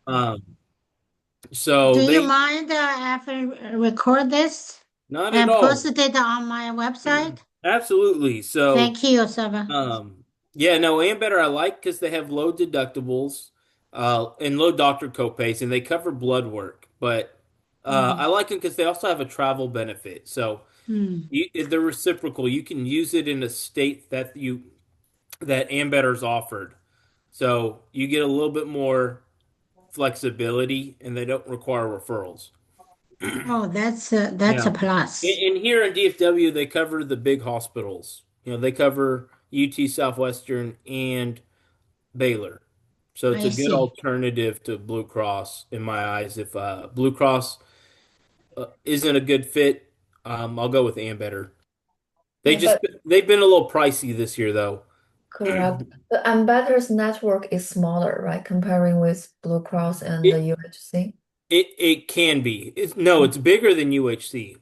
Um, so Do you they mind if I record this not at and post all. it on my website? Absolutely. So Thank you, Savva. yeah, no, and better I like because they have low deductibles, and low doctor copays, and they cover blood work. But I Mm. like them because they also have a travel benefit. So Mm. they're reciprocal. You can use it in a state that Ambetter's offered. So you get a little bit more flexibility, and they don't require referrals. Oh, that's Yeah. a plus. And here in DFW, they cover the big hospitals. They cover UT Southwestern and Baylor. So it's a I good see. alternative to Blue Cross in my eyes. If Blue Cross isn't a good fit, I'll go with Ambetter. Yeah, but They've been a little pricey this year though. correct. The Ambassador's network is smaller, right? Comparing with Blue Cross and the It UHC. it can be. No, it's bigger than UHC.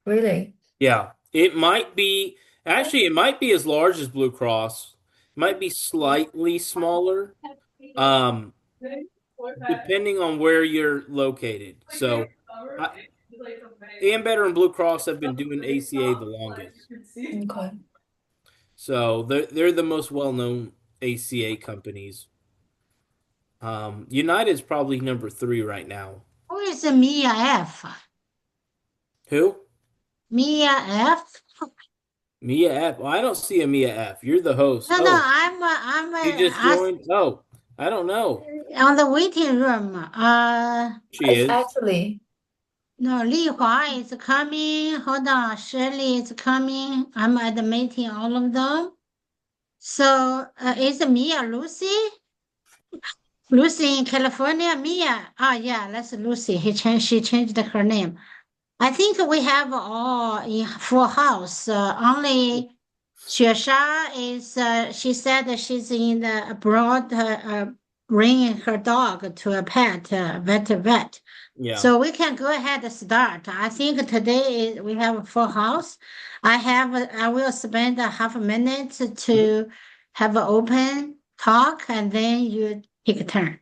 Really? Yeah, it might be. Actually, it might be as large as Blue Cross. It might be slightly smaller, um, depending on where you're located. So, I, Ambetter and Blue Cross have been doing ACA the longest. Okay. So they're the most well-known ACA companies. United's probably number three right now. Who is Mia F? Who? Mia F? Mia F. Well, I don't see a Mia F. You're the host. No, no, Oh, I'm you just ask, joined? Oh, I don't know. on the waiting room. She It's is. actually, No, Li Hua is coming. Hold on, Shirley is coming. I'm admitting all of them. So, is Mia Lucy? Lucy in California, Mia. Ah, yeah, that's Lucy. She changed her name. I think we have all in full house. Only Xuesha is. She said that she's in the abroad, bringing her dog to a pet vet. Yeah. So we can go ahead and start. I think today we have a full house. I will spend a half a minute Mhm. to have an open talk, and then you take a turn.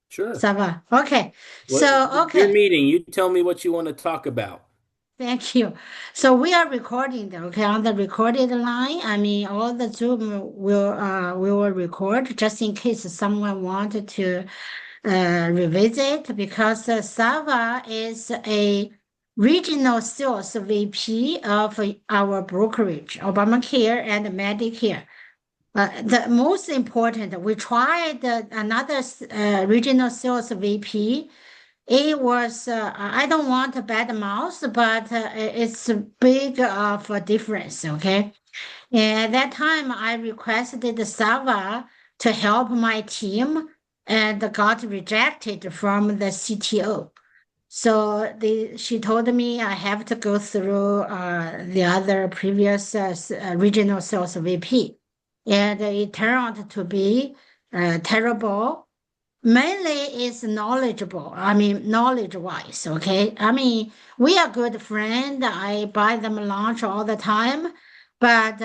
Sure. Savva. Okay. What? So, Your okay. meeting. You tell me what you want to talk about. Thank you. So we are recording, okay, on the recorded line. I mean, all the Zoom we will record just in case someone wanted to revisit because Savva is a regional sales VP of our brokerage, Obamacare and Medicare. The most important, we tried another regional sales VP. It was, I don't want a bad mouth, but it's a big of a difference, okay? And at that time, I requested Sava to help my team and got rejected from the CTO. So she told me I have to go through the other previous regional sales VP. And it turned out to be terrible. Mainly is knowledgeable. I mean, knowledge wise, okay? I mean, we are good friend. I buy them lunch all the time, but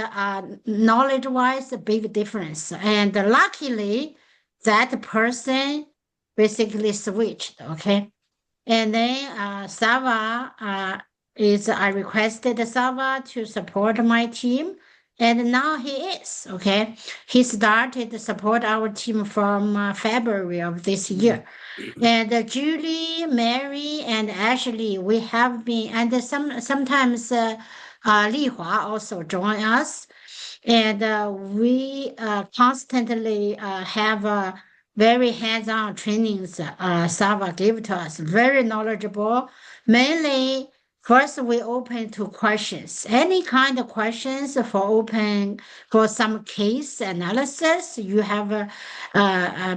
knowledge wise, a big difference. And luckily, that person basically switched, okay? And then Sava I requested Sava to support my team. And now he is, okay? He started to support our team from February of this year. And Julie, Mary, and Ashley, we have been, and sometimes Li Hua also join us. And we constantly have very hands-on trainings Sava gave to us, very knowledgeable. Mainly, first we open to questions, any kind of questions for open for some case analysis you have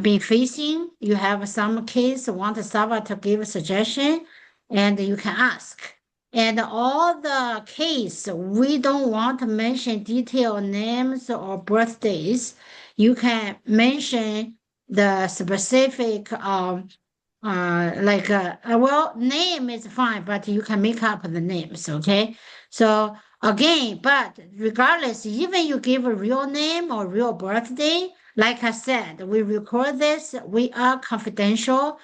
been facing. You have some case want Sava to give a suggestion, and you can ask. And all the case, we don't want to mention detailed names or birthdays. You can mention the specific, well, name is fine, but you can make up the names, okay? So Again, but regardless, even you give a real name or real birthday, like I said, we record this, we are confidential.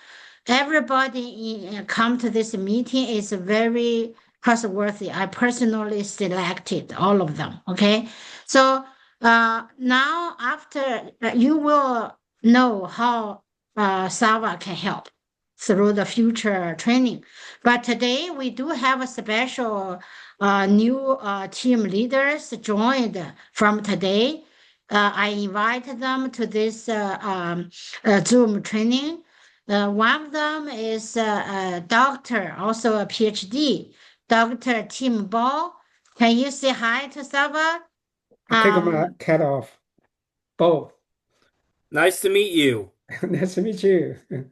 Everybody come to this meeting is very trustworthy. I personally selected all of them. Okay, so now after you will know how Savva can help through the future training. But today we do have a special new team leaders joined from today. I invited them to this Zoom training. One of them is a doctor, also a PhD, Dr. Tim Ball. Can you say hi to Saba? I take my cat off. Both. Nice to meet you. Nice to meet you. A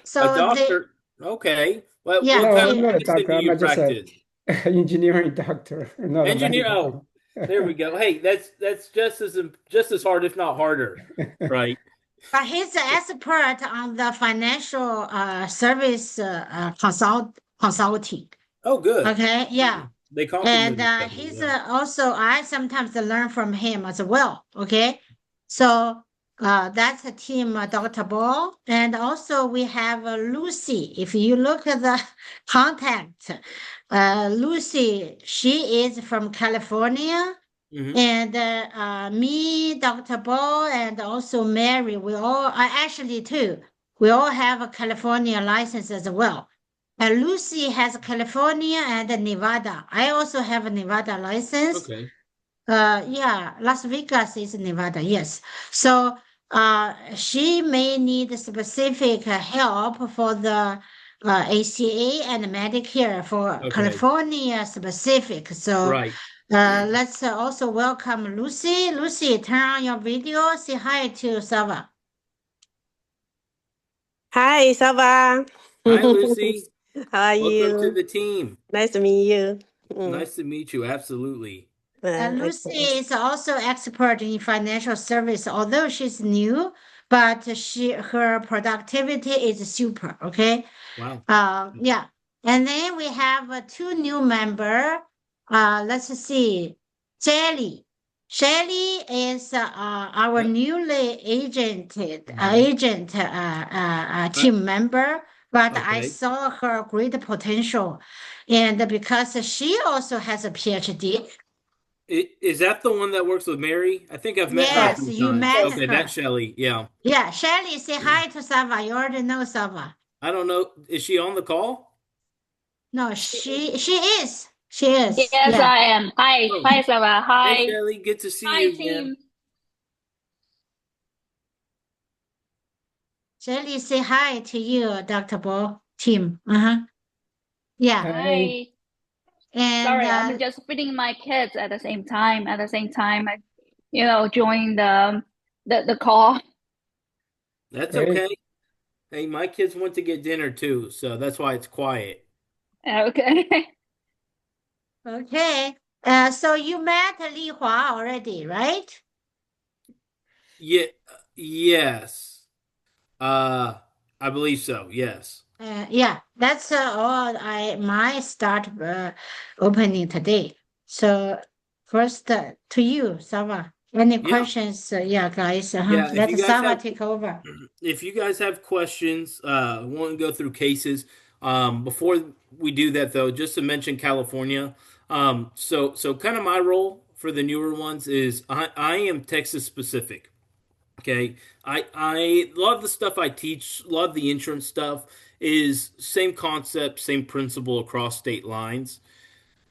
So they, doctor. Okay. What yeah, No, kind I'm of not a medicine doctor. do you I'm just a practice? engineering doctor, not a Engineer. medical Oh, there we go. Hey, that's just as hard, if not harder, one. right? but he's an expert on the financial service consulting. Oh, good. Okay, yeah. They And complement each other. he's Yeah. also, I sometimes learn from him as well. Okay. So that's the team, Dr. Ball. And also we have Lucy. If you look at the contact, Lucy, she is from California. Hmm. And me, Dr. Ball, and also Mary, we all, actually too, we all have a California license as well. Lucy has California and Nevada. I also have a Nevada license. Okay. Yeah, Las Vegas is Nevada, yes. So she may need specific help for the ACA and Medicare for Okay. California specific. So Right. let's also welcome Lucy. Lucy, turn on your video. Say hi to Sava. Hi, Savva. Hi, Lucy. How are Welcome to you? the team. Nice to meet you. Mm, Nice to meet you. Absolutely. Lucy okay. is also expert in financial service, although she's new, but her productivity is super. Okay. Wow. Yeah. And then we have two new member. Let's see. Shelly. Shelly is our Uh, newly mhm. Uh, team member, but I okay. saw her great potential. And because she also has a PhD. Is that the one that works with Mary? I think I've met her a Yes, few Yes, you times. met yes. Okay, that's her. Shelly. Yeah. Yeah, Shelly, say hi to Sava. You already know Sava. I don't know. Is she on the call? No, she is. She is. Yes, Yeah. I am. Hi, Oh, hi, Savva. hey, Hi, Shelly. Good to see hi, you again. team. Shelly, say hi to you, Dr. Bo, Tim. Uh-huh. Yeah. Hi. Hi. And Sorry, I'm just feeding my kids at the same time. At the same time, I, join the call. That's Hey. okay. Hey, my kids went to get dinner too, so that's why it's quiet. Okay. okay. So you met Li Hua already, right? Yeah. Yes. Uh, I believe so. Yes. Yeah, that's all I my start opening today. So first to you, Sava. Any Yeah. questions? Yeah, guys. Uh-huh. Yeah. If Let you guys Sava have take over. if you guys have questions, want to go through cases, before we do that though, just to mention California. So kind of my role for the newer ones is I am Texas specific. Okay. I love the stuff I teach, love the insurance stuff, is same concept, same principle across state lines.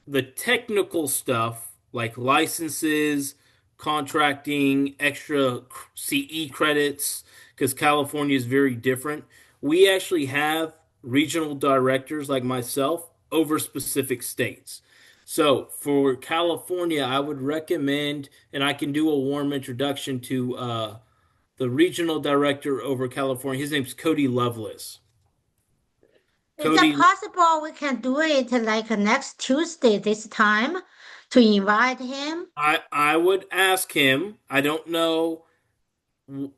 The technical stuff like licenses, contracting, extra CE credits, because California is very different. We actually have regional directors like myself over specific states. So for California, I would recommend, and I can do a warm introduction to the regional director over California. His name's Cody Lovelace. Is it Cody, possible we can do it like next Tuesday this time to invite him? I would ask him. I don't know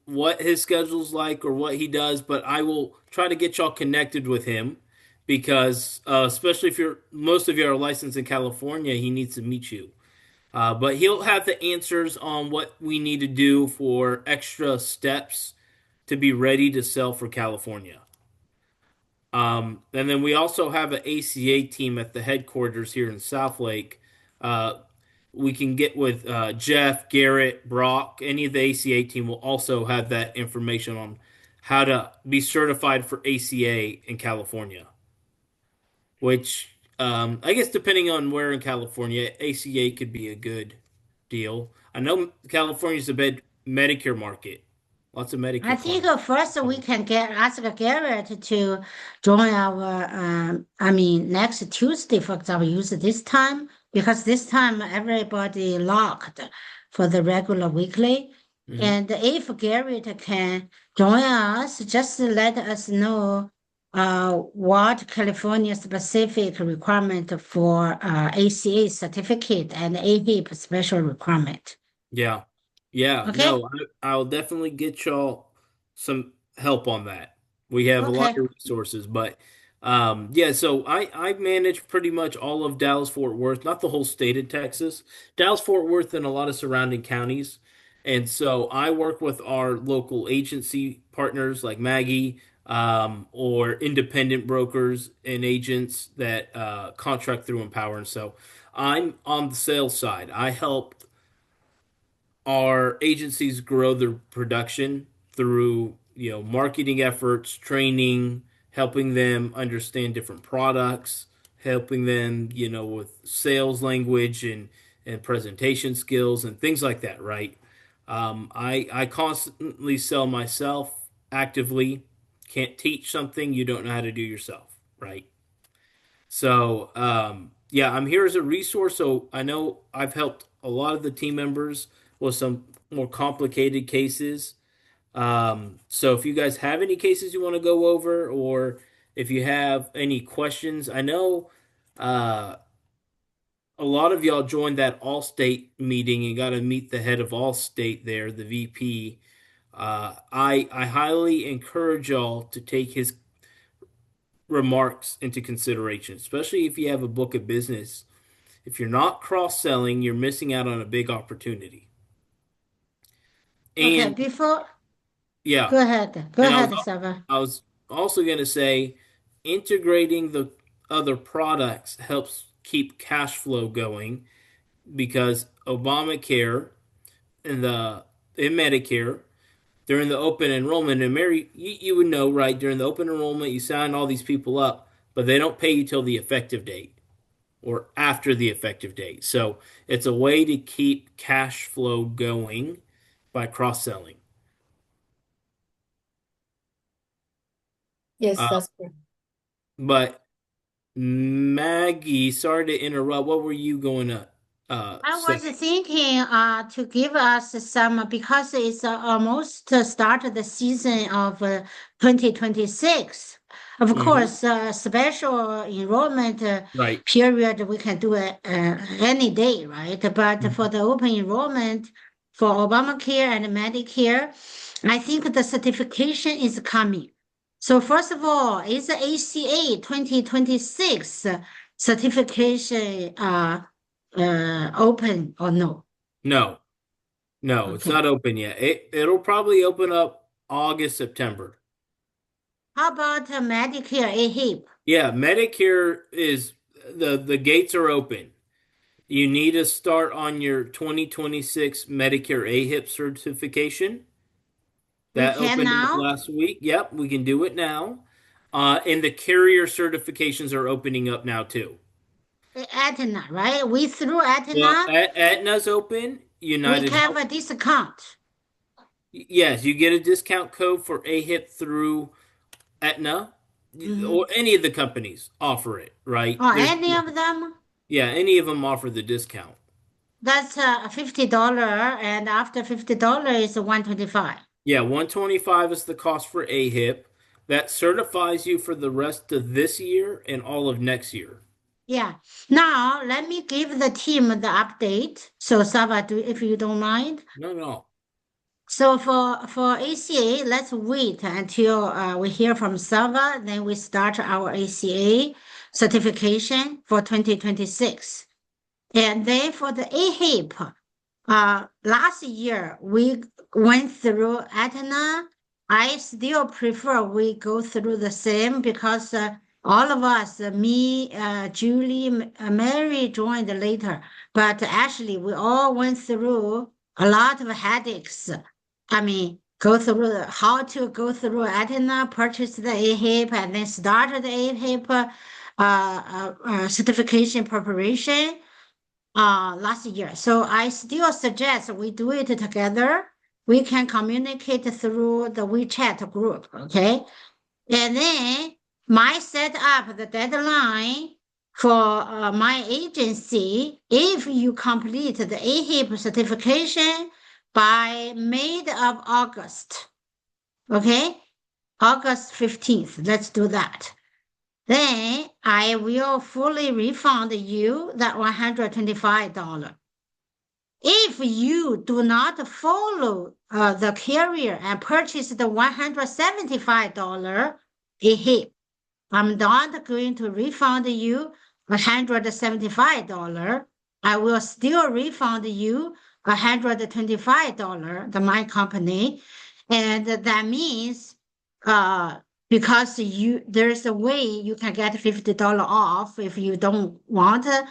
what his schedule's like or what he does, but I will try to get y'all connected with him because especially if most of you are licensed in California, he needs to meet you. But he'll have the answers on what we need to do for extra steps to be ready to sell for California. And then we also have an ACA team at the headquarters here in South Lake. Uh, we can get with Jeff, Garrett, Brock. Any of the ACA team will also have that information on how to be certified for ACA in California. Which I guess depending on where in California, ACA could be a good deal. I know California's a big Medicare market, lots of I Medicare think clients. first we can ask Garrett to join our, next Tuesday, for example, use this time because this time everybody locked for the regular weekly. Mhm. And if Garrett can join us, just let us know what California specific requirement for ACA certificate and AHIP special requirement. Yeah. Yeah. Okay? No, I'll definitely get y'all some help on that. We have a lot Okay. of resources, but yeah, so I manage pretty much all of Dallas Fort Worth, not the whole state of Texas. Dallas Fort Worth and a lot of surrounding counties. And so I work with our local agency partners like Maggie, or independent brokers and agents that contract through Empower. And so I'm on the sales side. I help our agencies grow their production through, marketing efforts, training, helping them understand different products, helping them, with sales language and presentation skills and things like that, right? I constantly sell myself actively. Can't teach something you don't know how to do yourself, right? So, yeah, I'm here as a resource. So I know I've helped a lot of the team members with some more complicated cases. So if you guys have any cases you want to go over, or if you have any questions, I know uh, a lot of y'all joined that Allstate meeting and got to meet the head of Allstate there, the VP. I highly encourage y'all to take his remarks into consideration, especially if you have a book of business. If you're not cross-selling, you're missing out on a big opportunity. Okay. And Before, yeah, go ahead. Go and ahead, Savva. I was also going to say integrating the other products helps keep cash flow going because Obamacare and the in Medicare during the open enrollment, and Mary, you would know, right? During the open enrollment, you sign all these people up, but they don't pay you till the effective date or after the effective date. So it's a way to keep cash flow going by cross-selling. Yes, Uh, that's correct. but Maggie, sorry to interrupt. What were you going to I say? was thinking to give us some because it's almost start the season of 2026. Of Hmm. course, special enrollment Right. period we can do it any day, right? But for Mhm. the open enrollment for Obamacare and Medicare, I think the certification is coming. So first of all, is the ACA 2026 certification open or no? No, no, it's Okay. not open yet. It'll probably open up August, September. How about Medicare AHIP? Yeah, Medicare is the gates are open. You need to start on your 2026 Medicare AHIP certification. We That can opened up now? last week. Yep, we can do it now. And the carrier certifications are opening up now too. Aetna, right? We through Well, Aetna, Aetna's open. we United have Health. a discount. Yes, you get a discount code for AHIP through Aetna, Mm-hmm. or any of the companies offer it, right? Oh, There's any of them? Yeah, any of them offer the discount. That's $50, and after $50 is 125. Yeah, 125 is the cost for AHIP. That certifies you for the rest of this year and all of next year. Yeah. Now let me give the team the update. So Sava, if you don't mind. No, no. So for ACA, let's wait until we hear from Savva, then we start our ACA certification for 2026. And then for the AHIP, last year we went through Aetna. I still prefer we go through the same because all of us, me, Julie, Mary joined later, but actually we all went through a lot of headaches. I mean, go through how to go through Aetna, purchase the AHIP, and then start the AHIP certification preparation last year. So I still suggest we do it together. We can communicate through the WeChat group, okay? And then my set up the deadline for my agency. If you complete the AHIP certification by mid of August, okay? August 15th, let's do that. Then I will fully refund you that $125. If you do not follow the carrier and purchase the $175 AHIP, I'm not going to refund you $175. I will still refund you $125, my company. And that means because there's a way you can get $50 off if you don't want to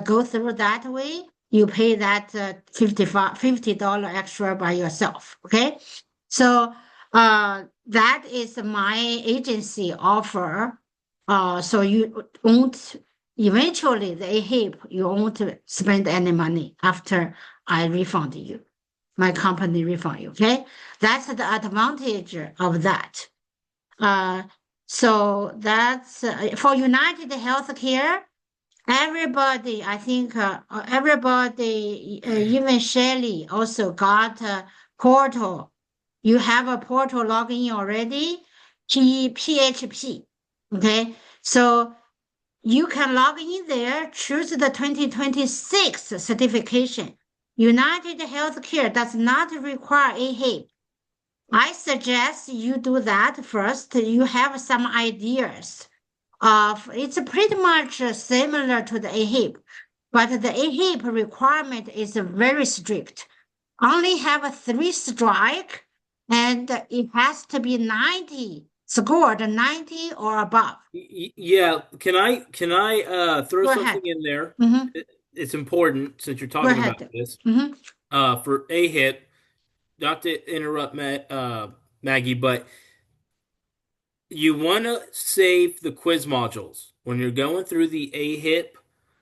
go through that way. You pay that $50 extra by yourself. Okay, so that is my agency offer. So you won't eventually the AHIP you won't spend any money after I refund you. My company refund you. Okay, that's the advantage of that. So that's for United Healthcare. Everybody, I think everybody, even Shelly also got a portal. You have a portal login already, PHP. Okay, so you can log in there, choose the 2026 certification. United Healthcare does not require AHIP. I suggest you do that first. You have some ideas of it's pretty much similar to the AHIP, but the AHIP requirement is very strict. Only have a 3 strike, and it has to be 90 scored 90 or above. Yeah, can I throw Go something ahead. in there? Mhm. It's important since you're Go talking about ahead. this. Mhm. For AHIP, not to interrupt Maggie, but you want to save the quiz modules when you're going through the AHIP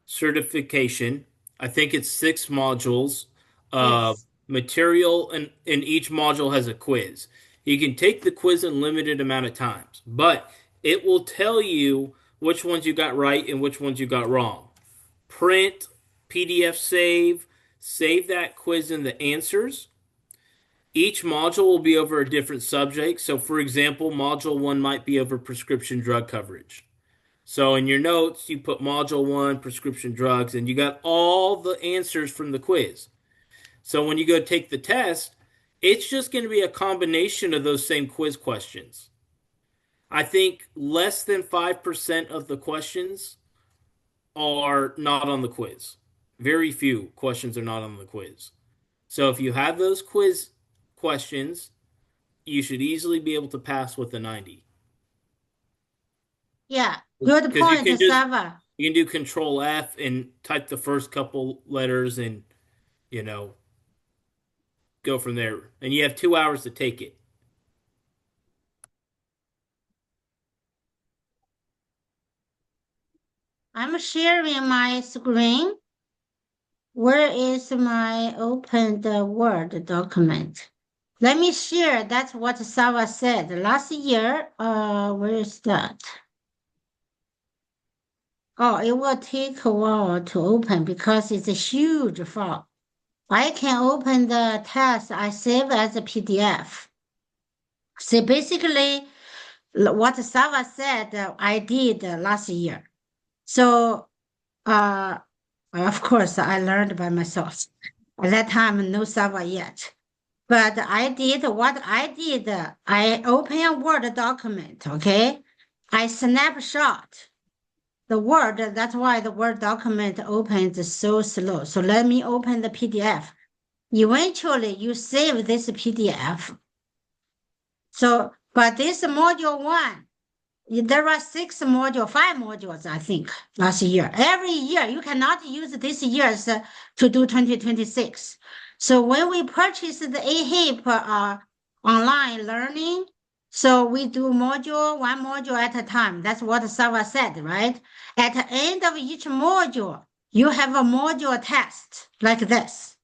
certification. I think it's 6 modules of Yes. material, and each module has a quiz. You can take the quiz in limited amount of times, but it will tell you which ones you got right and which ones you got wrong. Print, PDF save that quiz and the answers. Each module will be over a different subject. So, for example, module 1 might be over prescription drug coverage. So, in your notes, you put module 1, prescription drugs, and you got all the answers from the quiz. So, when you go take the test, it's just going to be a combination of those same quiz questions. I think less than 5% of the questions are not on the quiz. Very few questions are not on the quiz. So, if you have those quiz questions, you should easily be able to pass with a 90. Yeah. Good Because point, Savva. you can do Control F and type the first couple letters and you know go from there. And you have 2 hours to take it. I'm sharing my screen. Where is my opened Word document? Let me share. That's what Savva said last year. Where is that? Oh, it will take a while to open because it's a huge file. I can open the test I save as a PDF. So basically, what Savva said, I did last year. So, of course, I learned by myself. At that time, no Savva yet. But what I did, I open a Word document, okay? I snapshot the Word, that's why the Word document opens so slow. So let me open the PDF. Eventually, you save this PDF. So, but this module 1, there are 5 modules, I think, last year. Every year, you cannot use this year's to do 2026. So when we purchase the AHIP online learning, so we do one module at a time. That's what Savva said, right? At the end of each module, you have a module test like this.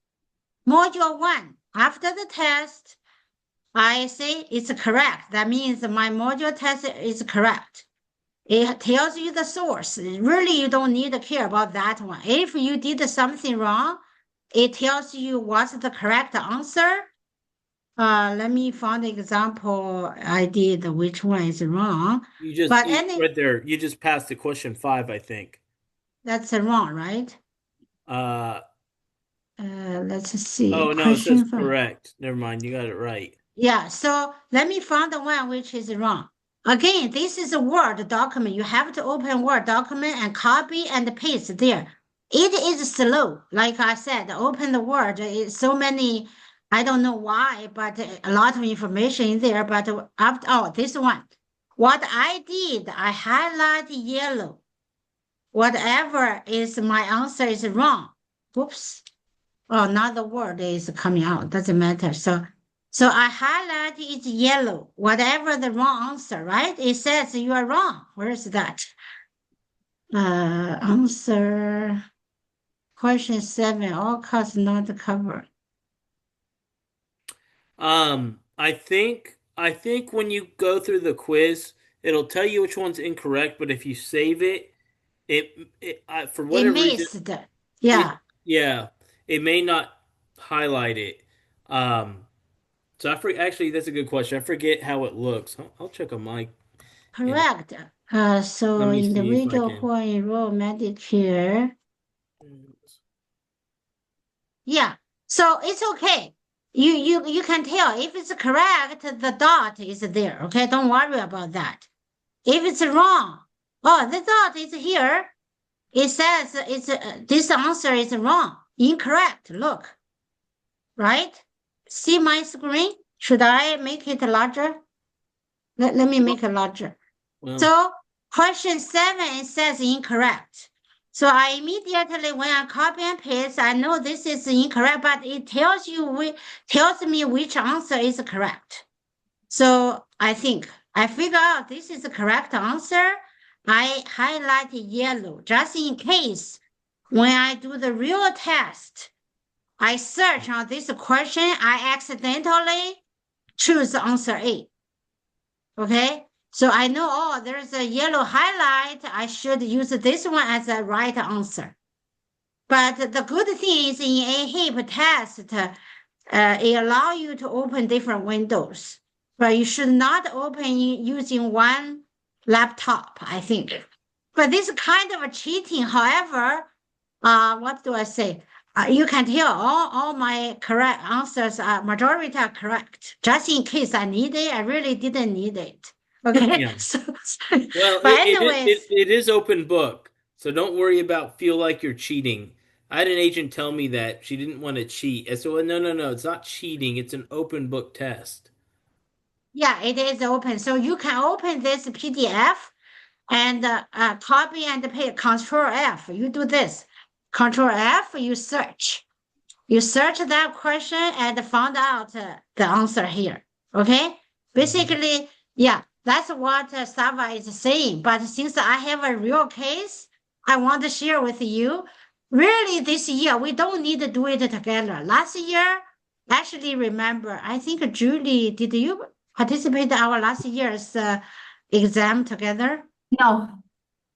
Module 1, after the test, I say it's correct. That means my module test is correct. It tells you the source. Really, you don't need to care about that one. If you did something wrong, it tells you what's the correct answer. Let me find the example I did, which one is wrong. Right there, you just passed the question 5, I think. That's wrong, right? Let's see. Oh, no, it says correct. Never mind, you got it right. Yeah, so let me find the one which is wrong. Again, this is a Word document. You have to open Word document and copy and paste there. It is slow. Like I said, open the Word. It's so many, I don't know why, but a lot of information in there. But this one. What I did, I highlight yellow. Whatever is my answer is wrong. Whoops. Oh, not the word is coming out. Doesn't matter. So I highlight it's yellow. Whatever the wrong answer, right? It says you are wrong. Where is that? Answer question 7. All costs not covered. I think when you go through the quiz, it'll tell you which one's incorrect. But if you save it, for whatever reason, yeah. It may not highlight it. So actually, that's a good question. I forget how it looks. I'll check on my. Correct. So Let me see if I individual can. who enroll Medicare. Yeah. So it's okay. You can tell if it's correct, the dot is there. Okay, don't worry about that. If it's wrong, oh, the dot is here. It says this answer is wrong, incorrect. Look, right? See my screen? Should I make it larger? Let me make it larger. Well, So question 7, it says incorrect. So I immediately, when I copy and paste, I know this is incorrect, but it tells me which answer is correct. So I figure out this is the correct answer. I highlight yellow just in case when I do the real test, I search on this question, I accidentally choose answer A. Okay, so I know, oh, there's a yellow highlight. I should use this one as a right answer. But the good thing is in a HIP test, it allows you to open different windows, but you should not open using one laptop, I think. But this kind of cheating, however, what do I say? You can tell all my correct answers majority are correct. Just in case I need it, I really didn't need it. Okay. Yeah. Well, but anyways, it is open book, so don't worry about feel like you're cheating. I had an agent tell me that she didn't want to cheat. I said, well, no, it's not cheating. It's an open book test. Yeah, it is open. So you can open this PDF and copy and paste. Control F. You do this. Control F. You search. You search that question and found out the answer here. Okay. Basically, yeah, that's what Savva is saying. But since I have a real case, I want to share with you. Really, this year we don't need to do it together. Last year, actually, remember, I think Julie, did you participate in our last year's exam together? No,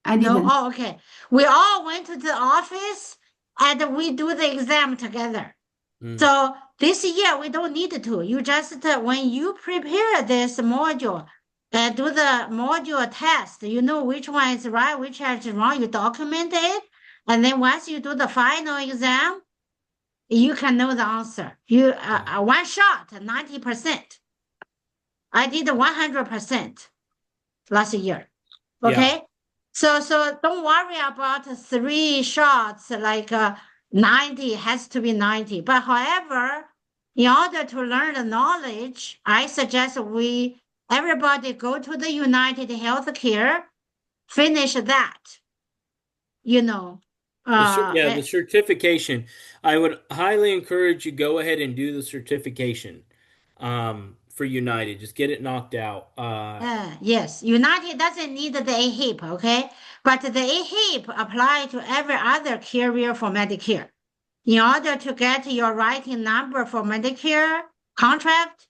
I No? didn't. Oh, okay. We all went to the office and we do the exam together. So this year we don't need to. You just when you prepare this module and do the module test, you know which one is right, which one is wrong. You document it, and then once you do the final exam, you can know the answer. You one shot, 90%. I did 100% last year. Yeah. Okay. So don't worry about 3 shots, like 90 has to be 90. But however, in order to learn the knowledge, I suggest everybody go to the United Healthcare, finish that, you know. The certification. I would highly encourage you go ahead and do the certification for United. Just get it knocked out. Yes, United doesn't need the AHIP, okay? But the AHIP apply to every other carrier for Medicare. In order to get your writing number for Medicare contract,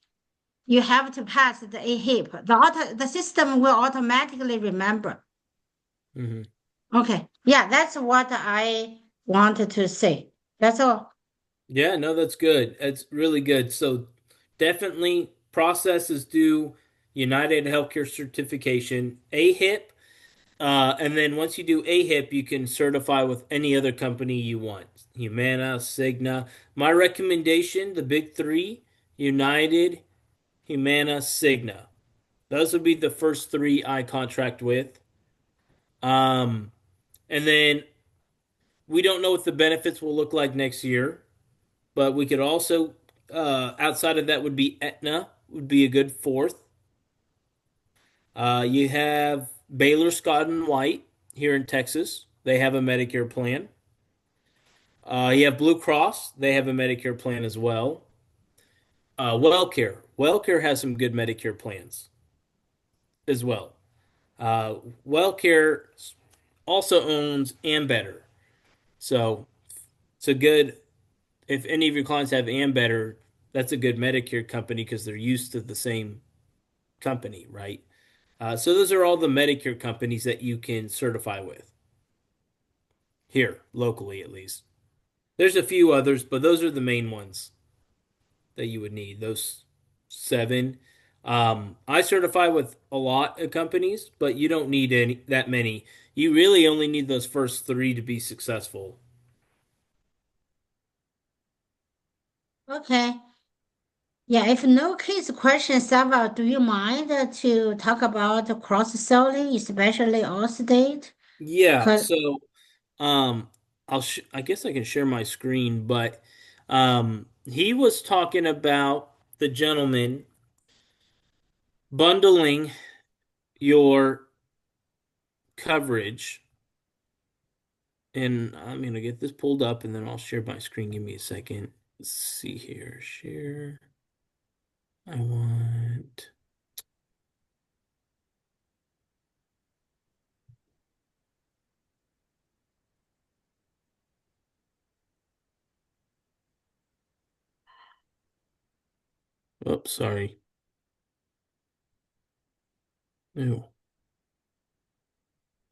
you have to pass the AHIP. The system will automatically remember. Mhm. Okay, yeah, that's what I wanted to say. That's all. Yeah, no, that's good. That's really good. So definitely processes do United Healthcare certification, AHIP, and then once you do AHIP, you can certify with any other company you want. Humana, Cigna. My recommendation, the big three, United, Humana, Cigna. Those would be the first three I contract with. Um, and then we don't know what the benefits will look like next year. But we could also, outside of that, would be Aetna, would be a good fourth. You have Baylor Scott and White here in Texas. They have a Medicare plan. You have Blue Cross. They have a Medicare plan as well. WellCare. WellCare has some good Medicare plans as well. WellCare also owns Ambetter. So it's a good, if any of your clients have Ambetter, that's a good Medicare company because they're used to the same company, right? So those are all the Medicare companies that you can certify with here, locally at least. There's a few others, but those are the main ones that you would need. Those seven. I certify with a lot of companies, but you don't need that many. You really only need those first three to be successful. Okay. Yeah, if no case question, Savva, do you mind to talk about cross-selling, especially Allstate? Yeah, Cause so I guess I can share my screen, but he was talking about the gentleman bundling your coverage, and I'm gonna get this pulled up and then I'll share my screen. Give me a second. Let's see here. Share. I want. Oops, sorry. No,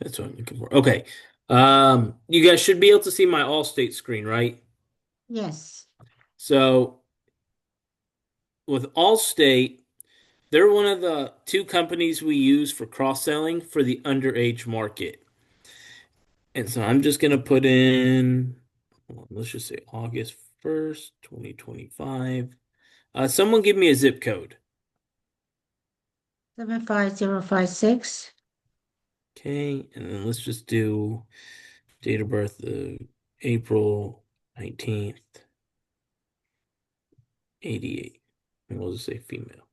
that's what I'm looking for. Okay. You guys should be able to see my Allstate screen, right? yes. So with Allstate, they're one of the two companies we use for cross-selling for the underage market. And so I'm just going to put in, let's just say August 1st, 2025. Someone give me a zip code. 75056. Okay. And then let's just do date of birth of April 19th, 88. And we'll just say female.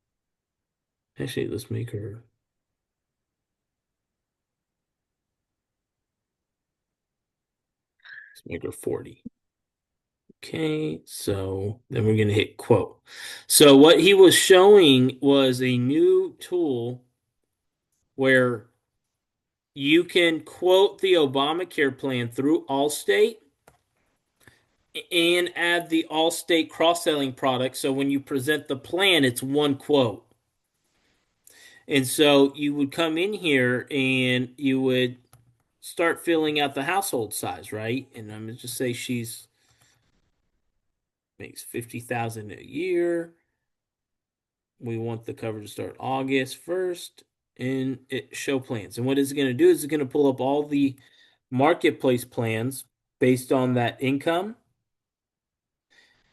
Actually, let's make her 40. Okay, so then we're going to hit quote. So what he was showing was a new tool where you can quote the Obamacare plan through Allstate and add the Allstate cross-selling product. So when you present the plan, it's one quote. And so you would come in here and you would start filling out the household size, right? And I'm going to just say she's makes 50,000 a year. We want the cover to start August 1st and it show plans. And what it's going to do is it's going to pull up all the marketplace plans based on that income.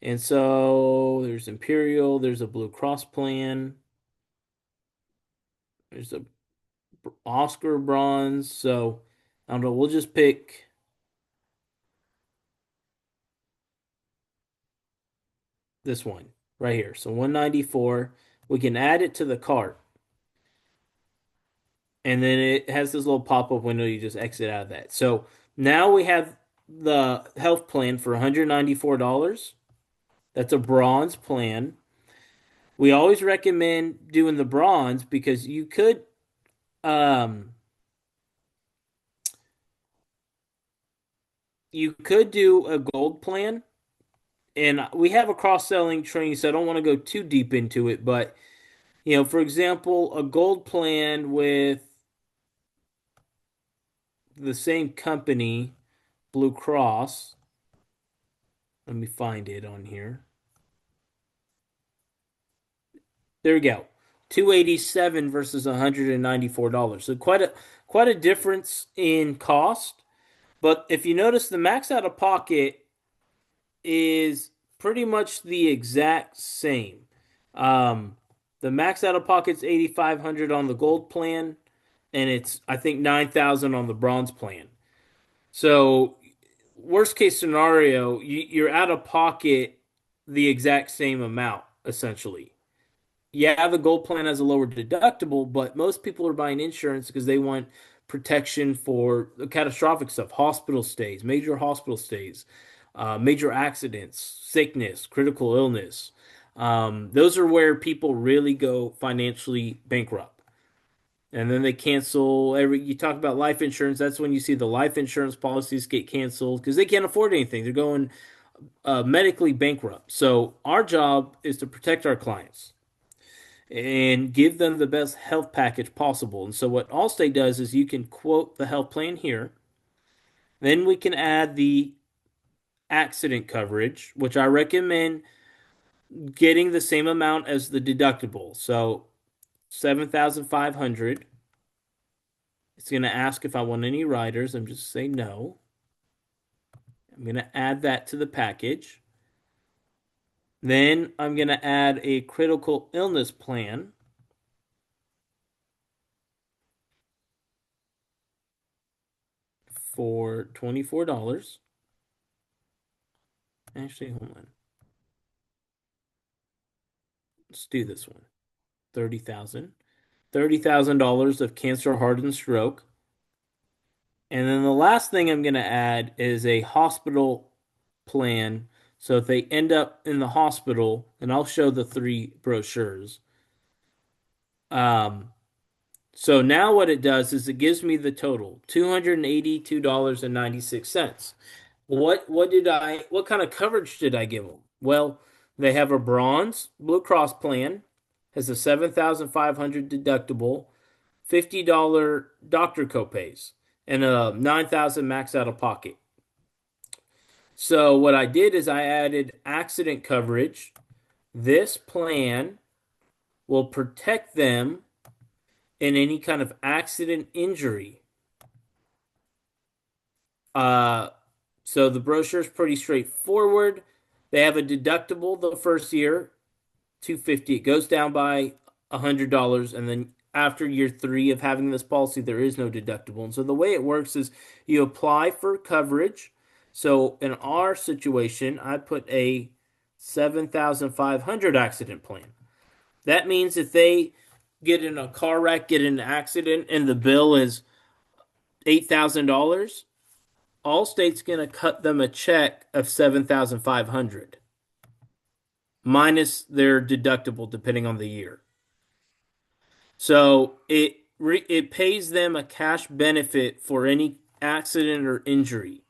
And so there's Imperial, there's a Blue Cross plan, there's a Oscar bronze. So I don't know, we'll just pick this one right here. So 194. We can add it to the cart. And then it has this little pop-up window. You just exit out of that. So now we have the health plan for $194. That's a bronze plan. We always recommend doing the bronze because um you could do a gold plan, and we have a cross-selling training, so I don't want to go too deep into it, but for example, a gold plan with the same company, Blue Cross. Let me find it on here. There we go. 287 versus $194. So quite a difference in cost. But if you notice, the max out of pocket is pretty much the exact same. The max out of pocket's 8,500 on the gold plan, and it's I think 9,000 on the bronze plan. So worst case scenario, you're out of pocket the exact same amount essentially. Yeah, the gold plan has a lower deductible, but most people are buying insurance because they want protection for the catastrophic stuff, hospital stays, major hospital stays, major accidents, sickness, critical illness. Those are where people really go financially bankrupt. And then they cancel you talk about life insurance, that's when you see the life insurance policies get canceled because they can't afford anything. They're going medically bankrupt. So our job is to protect our clients and give them the best health package possible. And so what Allstate does is you can quote the health plan here. Then we can add the accident coverage, which I recommend getting the same amount as the deductible. So 7,500. It's going to ask if I want any riders. I'm just say no. I'm going to add that to the package. Then I'm going to add a critical illness plan for $24. Actually, hold on. Let's do this one. 30,000. $30,000 of cancer, heart, and stroke. And then the last thing I'm going to add is a hospital plan. So if they end up in the hospital, and I'll show the 3 brochures. So now what it does is it gives me the total, $282.96. What kind of coverage did I give them? Well, they have a bronze Blue Cross plan, has a 7,500 deductible, $50 doctor copays, and a 9,000 max out of pocket. So what I did is I added accident coverage. This plan will protect them in any kind of accident injury. So the brochure is pretty straightforward. They have a deductible the first year, $250. It goes down by $100, and then after year 3 of having this policy, there is no deductible. And so the way it works is you apply for coverage. So in our situation, I put a 7,500 accident plan. That means if they get in a car wreck, get in an accident, and the bill is $8,000, Allstate's going to cut them a check of 7,500 minus their deductible depending on the year. So it pays them a cash benefit for any accident or injury.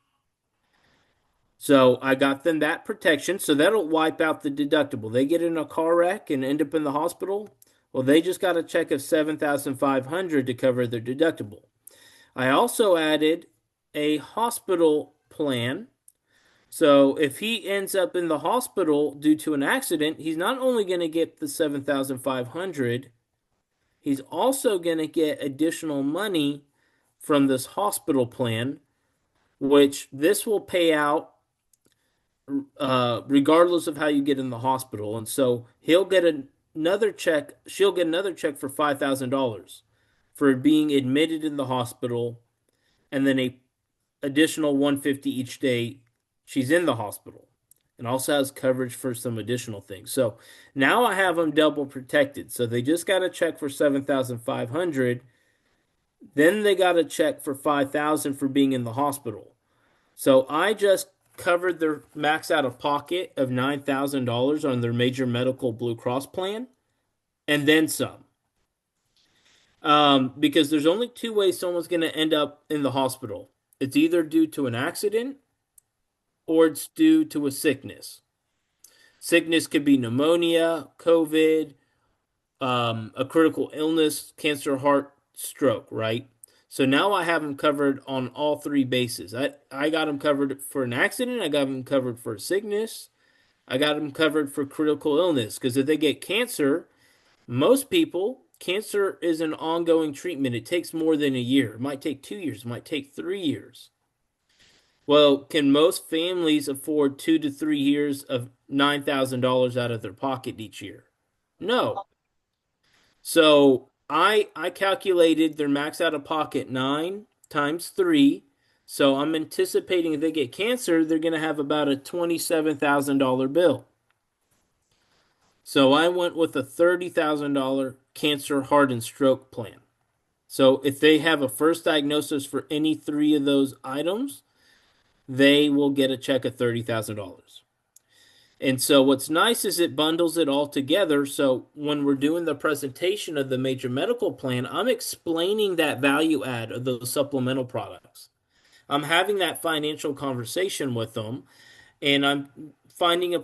So I got them that protection. So that'll wipe out the deductible. They get in a car wreck and end up in the hospital. Well, they just got a check of 7,500 to cover their deductible. I also added a hospital plan. So if he ends up in the hospital due to an accident, he's not only going to get the 7,500, he's also going to get additional money from this hospital plan, which this will pay out regardless of how you get in the hospital. And so he'll get another check, she'll get another check for $5,000 for being admitted in the hospital, and then a additional 150 each day she's in the hospital. And also has coverage for some additional things. So now I have them double protected. So they just got a check for 7,500. Then they got a check for 5,000 for being in the hospital. So I just covered their max out of pocket of $9,000 on their major medical Blue Cross plan, and then some. Because there's only two ways someone's going to end up in the hospital. It's either due to an accident or it's due to a sickness. Sickness could be pneumonia, COVID, a critical illness, cancer, heart, stroke, right? So now I have them covered on all three bases. I got them covered for an accident. I got them covered for a sickness. I got them covered for critical illness. Because if they get cancer, most people, cancer is an ongoing treatment. It takes more than a year. It might take 2 years. It might take 3 years. Well, can most families afford 2 to 3 years of $9,000 out of their pocket each year? No. So I calculated their max out of pocket 9 times 3. So I'm anticipating if they get cancer, they're going to have about a $27,000 bill. So I went with a $30,000 cancer, heart, and stroke plan. So if they have a first diagnosis for any three of those items, they will get a check of $30,000. And so what's nice is it bundles it all together. So when we're doing the presentation of the major medical plan, I'm explaining that value add of those supplemental products. I'm having that financial conversation with them, and I'm finding a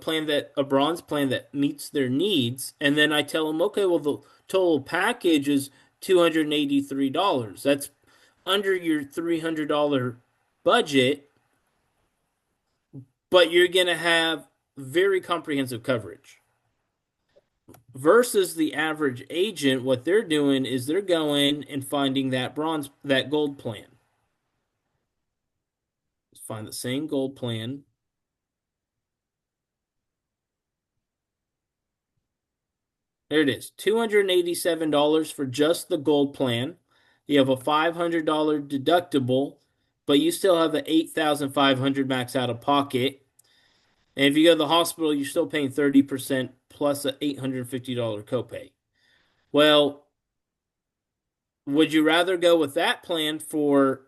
bronze plan that meets their needs. And then I tell them, okay, well, the total package is $283. That's under your $300 budget, but you're going to have very comprehensive coverage. Versus the average agent, what they're doing is they're going and finding that gold plan. Let's find the same gold plan. There it is, $287 for just the gold plan. You have a $500 deductible, but you still have an $8,500 max out of pocket. And if you go to the hospital, you're still paying 30% plus an $850 copay. Well, would you rather go with that plan for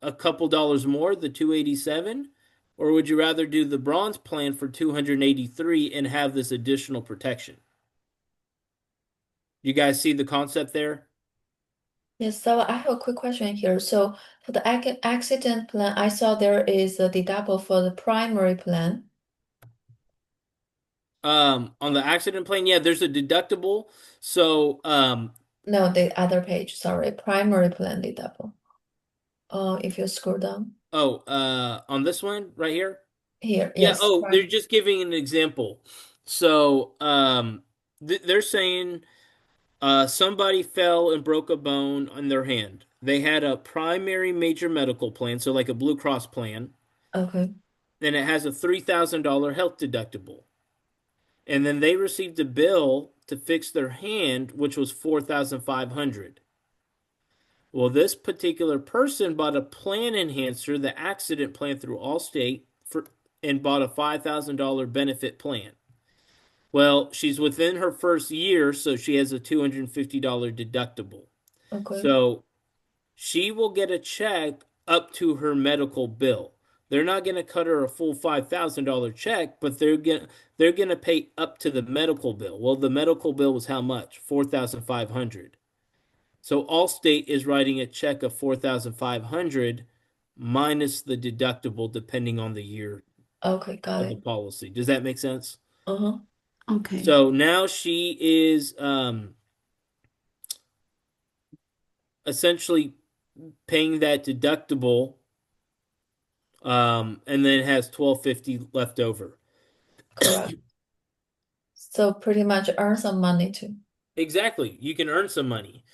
a couple dollars more, the 287, or would you rather do the bronze plan for 283 and have this additional protection? You guys see the concept there? Yes, so I have a quick question here. So for the accident plan, I saw there is a deductible for the primary plan. On the accident plan, yeah, there's a deductible. So, No, the other page, sorry, primary plan deductible. If you scroll down on this one right here? here, Yeah, yes. they're just giving an example. So, they're saying somebody fell and broke a bone on their hand. They had a primary major medical plan, so like a Blue Cross plan. Okay. Then it has a $3,000 health deductible. And then they received a bill to fix their hand, which was $4,500. Well, this particular person bought a plan enhancer, the accident plan through Allstate, and bought a $5,000 benefit plan. Well, she's within her first year, so she has a $250 deductible. Okay. So she will get a check up to her medical bill. They're not going to cut her a full $5,000 check, but they're going to pay up to the medical bill. Well, the medical bill was how much? $4,500. So Allstate is writing a check of $4,500 minus the deductible, depending on the year Okay, got of the it. policy. Does that make sense? Uh-huh. Okay. So now she is essentially paying that deductible, and then has $1,250 left over. Correct. So pretty much earn some money too. Exactly. You can earn some money.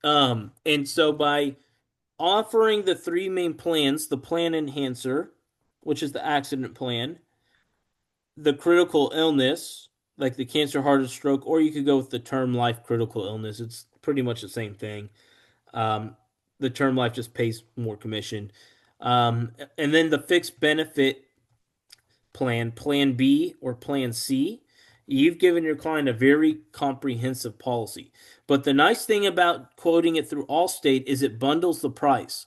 And so by offering the three main plans, the plan enhancer, which is the accident plan, the critical illness, like the cancer, heart, or stroke, or you could go with the term life critical illness. It's pretty much the same thing. Um, the term life just pays more commission. And then the fixed benefit plan, plan B or plan C, you've given your client a very comprehensive policy. But the nice thing about quoting it through Allstate is it bundles the price.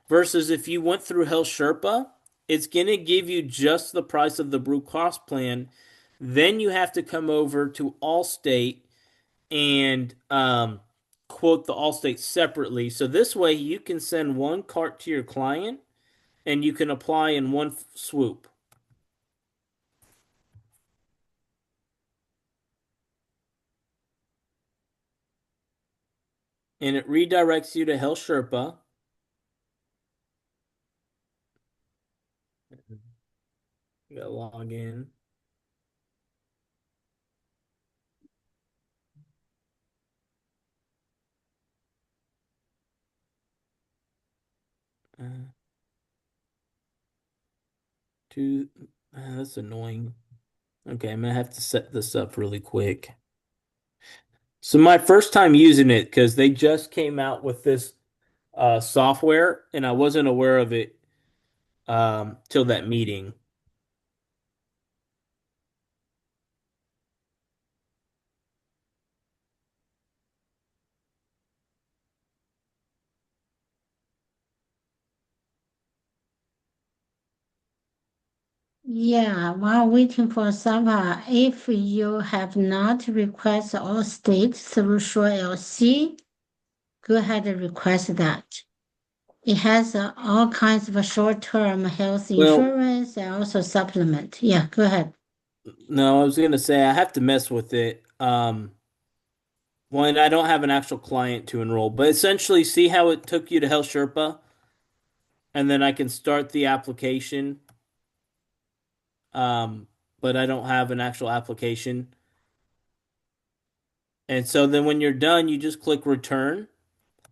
Versus if you went through Health Sherpa, it's going to give you just the price of the Blue Cross plan. Then you have to come over to Allstate and quote the Allstate separately. So this way you can send one cart to your client and you can apply in one swoop. And it redirects you to Health Sherpa. You gotta log in. Uh, that's annoying. Okay, I'm gonna have to set this up really quick. So my first time using it, because they just came out with this software, and I wasn't aware of it till that meeting. Yeah, while waiting for Savva, if you have not requested all states through Shore LC, go ahead and request that. It has all kinds of short-term health Well, insurance and also supplement. Yeah, go ahead. no, I was gonna say I have to mess with it. One, I don't have an actual client to enroll, but essentially, see how it took you to Health Sherpa, and then I can start the application. Um, but I don't have an actual application. And so then when you're done, you just click return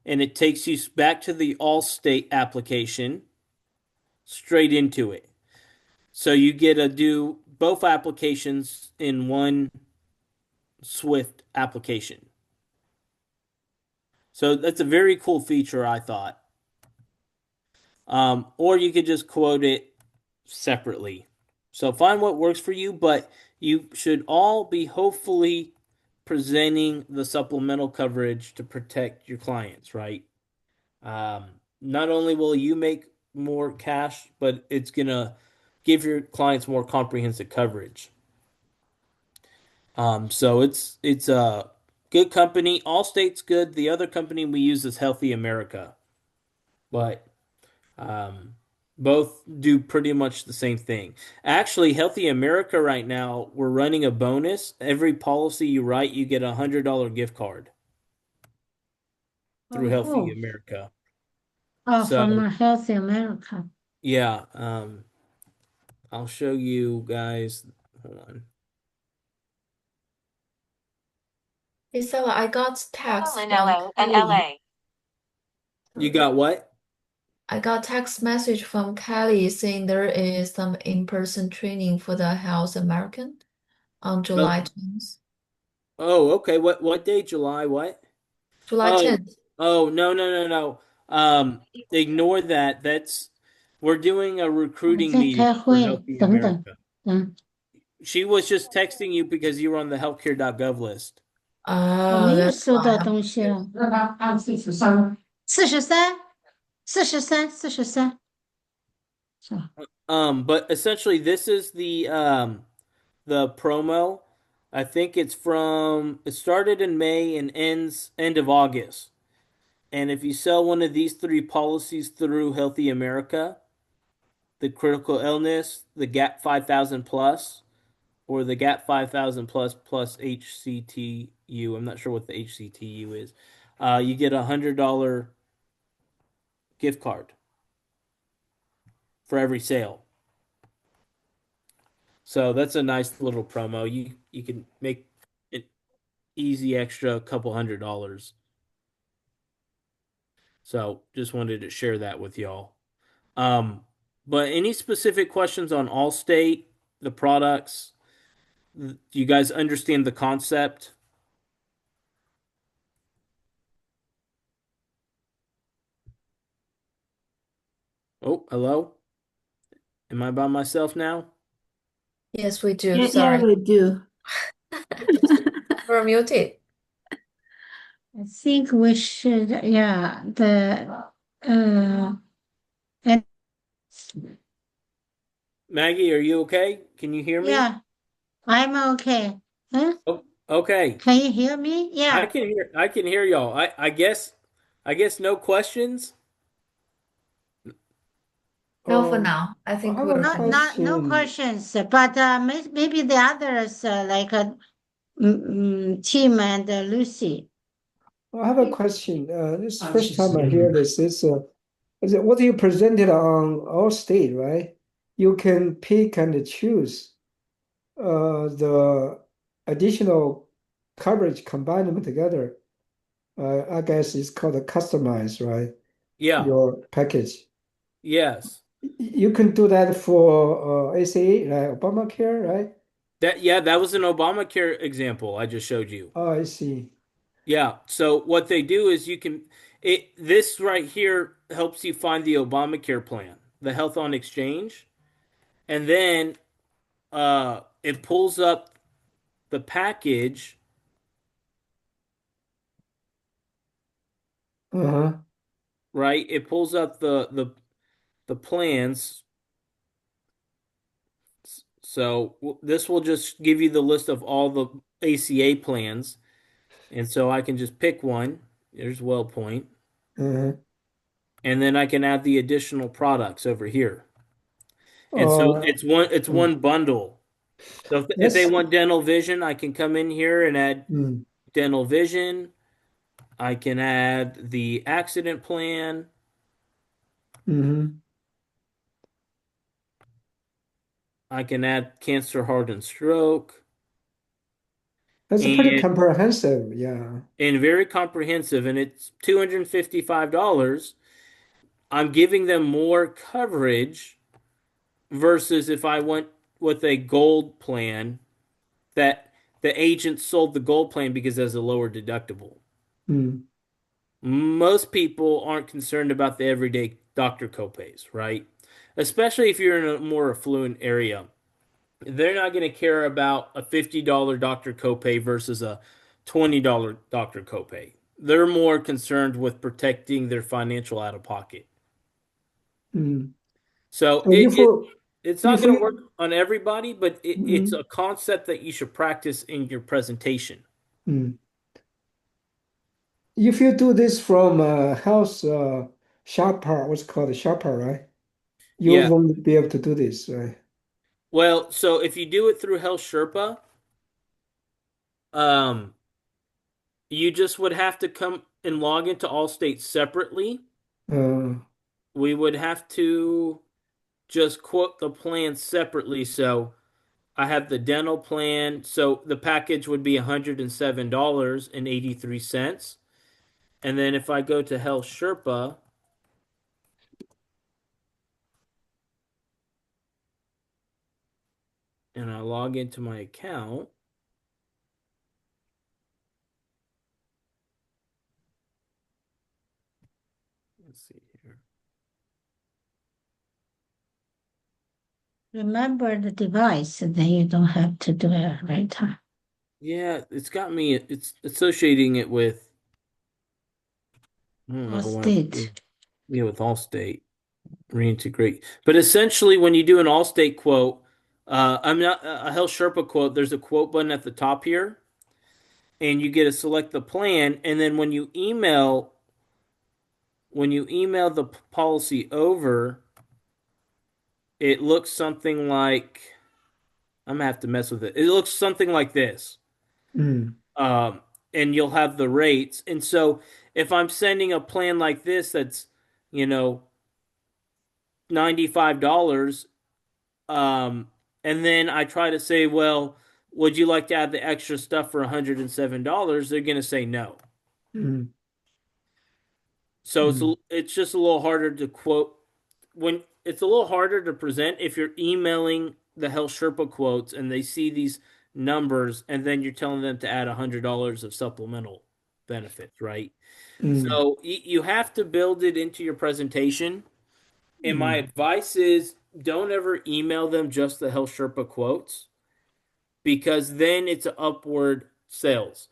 and it takes you back to the Allstate application straight into it. So you get to do both applications in one Swift application. So that's a very cool feature, I thought. Or you could just quote it separately. So find what works for you, but you should all be hopefully presenting the supplemental coverage to protect your clients, right? Um, Not only will you make more cash, but it's gonna give your clients more comprehensive coverage. So it's a good company. Allstate's good. The other company we use is Healthy America, but um, both do pretty much the same thing. Actually, Healthy America right now, we're running a bonus. Every policy you write, you get $100 gift card through Oh, Healthy cool. America. Oh, So from Healthy America. yeah, I'll show you guys. Hold on. Hey, Stella, I got text in from LA and Kelly. LA. You got what? I got text message from Kelly saying there is some in-person training for the Health American on Oh, July 10th. oh, okay. What day? July what? July Oh, 10th. oh, no, no, no, no. Ignore that. We're doing a 我 recruiting 在 meeting 开 for 会， Healthy 等等， America. 嗯， She was just texting you because you were on the healthcare.gov list. 我 Oh, 没有 that's 收到 why. 东西啊。43，43，43，43，是吧？ But essentially this is the promo. I think it started in May and ends end of August. And if you sell one of these three policies through Healthy America, the critical illness, the GAP 5000 plus, or the GAP 5000 plus HCTU, I'm not sure what the HCTU is, you get $100 gift card for every sale. So that's a nice little promo. You can make an easy extra couple $100. So just wanted to share that with y'all. Um, but any specific questions on Allstate, the products, Do you guys understand the concept? Oh, hello? Am I by myself now? Yes, we do. Yeah, yeah, Sorry. we do. We're muted. I think we should, yeah, and Maggie, are you okay? Can you hear me? yeah, I'm okay. Huh? Oh, okay. Can you hear me? Yeah. I can hear y'all. I guess no questions. No, for Um, now. I I think have a we're finished. No question. questions, but maybe the others, Tim and Lucy. I have a question. This is first time I hear this. What you presented on Allstate, right? You can pick and choose the additional coverage, combine them together. I guess it's called a customize, right? Yeah. Your package. Yes. You can do that for ACA, right? Obamacare, right? That was an Obamacare example I just showed you. Oh, I see. Yeah. So what they do is this right here helps you find the Obamacare plan, the Health on Exchange, and then it pulls up the package, Uh-huh. right? It pulls up the plans. So this will just give you the list of all the ACA plans, and so I can just pick one. There's WellPoint, Uh-huh. and then I can add the additional products over here. And so Uh, it's mm, one bundle. So if they that's want dental vision, I can come in here and add mm, dental vision. I can add the accident plan. hmm. I can add cancer, heart, and stroke. That's pretty And comprehensive. Yeah. very comprehensive, and it's $255. I'm giving them more coverage versus if I went with a gold plan that the agent sold the gold plan because there's a lower deductible. Mm, Most people aren't concerned about the everyday doctor copays, right? Especially if you're in a more affluent area. They're not going to care about a $50 doctor copay versus a $20 doctor copay. They're more concerned with protecting their financial out of pocket. mm. So So it's not if going to you work on everybody, but it's mm, a concept that you should practice in your presentation. mm. If you do this from health shopper, what's called a shopper, right? You Yeah. won't be able to do this, right? Well, so if you do it through Health Sherpa, um, you just would have to come and log into Allstate separately. Uh, We would have to just quote the plan separately. So I have the dental plan. So the package would be $107.83. And then if I go to Health Sherpa and I log into my account, let's see here. Remember the device, then you don't have to do it right time. Yeah, it's associating it with, I don't know why. Allstate. Yeah, with Allstate. Reintegrate. But essentially, when you do an Allstate quote, I'm not a Health Sherpa quote. There's a quote button at the top here, and you get to select the plan. And then when you email the policy over, it looks something like I'm gonna have to mess with it. It looks something like this, mm, um, and you'll have the rates. And so, if I'm sending a plan like this, that's you know $95. And then I try to say, well, would you like to add the extra stuff for $107? They're going to say no. mm, So mm, it's just a little harder to quote when it's a little harder to present if you're emailing the Health Sherpa quotes and they see these numbers, and then you're telling them to add $100 of supplemental benefits, right? Mm, So you have to build it into your presentation. And my mm, advice is don't ever email them just the Health Sherpa quotes because then it's upward sales.